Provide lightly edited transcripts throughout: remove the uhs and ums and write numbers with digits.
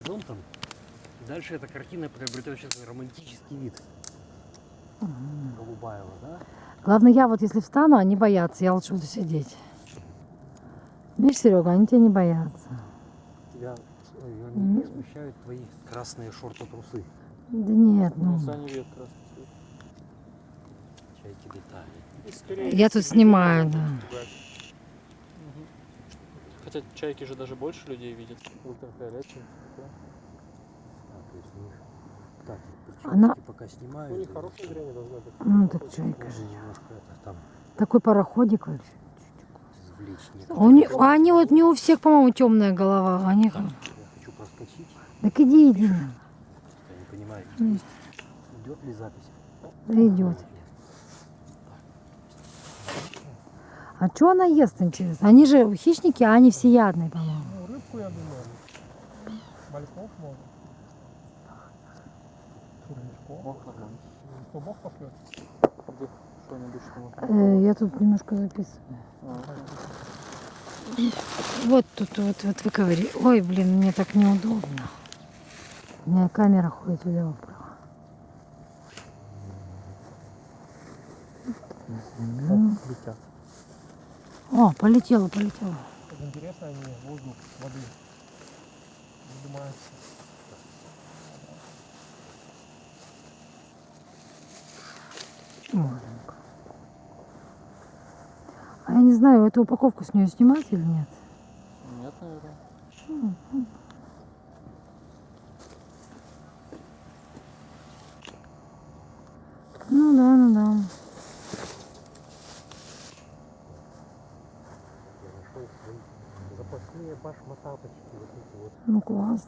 горизонтом. Дальше эта картина приобретает сейчас романтический вид. Голубая вода. Главное, я вот если встану, они боятся, я лучше буду сидеть. Видишь, Серега, они тебя не боятся. Тебя не смущают твои красные шорты-трусы. Да нет, ну. Сани вверх красный цвет. Чайки летали. И скорее Я тут приближение снимаю, будет да. пугать. Мгм. Хотя чайки же даже больше людей видят. Ультрафиолет, чем такое. То есть у них так, Она- прически пока У снимают. них хорошее зрение должно быть. Ну так чайка Уже же. немножко это там Такой пароходик вообще. извлечь А они вот не у всех, по-моему, темная голова. Они... Я хочу проскочить. Так иди. Я не понимаю, здесь идет ли запись? Да идет. А что она ест, интересно? Они же хищники, а они всеядные, по-моему. Ну, рыбку, я думаю. Мальков можно. Бог нормально. Что, бог пошлет? Где? Что-нибудь, что можно? Я тут немножко записываю. Вот тут вот выковыри. Ой, блин, мне так неудобно. У меня камера ходит влево-вправо. Летят. О, полетела. Как интересно, они воздух, воды выдумаются. Маленько. А я не знаю, эту упаковку с нее снимать или нет? Нет, наверное. Ну да. Я нашел свои запасные башматапочки. Вот эти вот. Ну класс.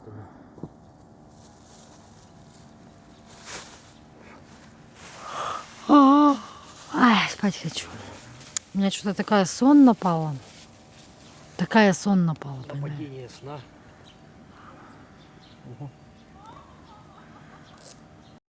Ай, спать хочу. У меня что-то такая сон напала. Понимаешь? Нападение сна. Угу.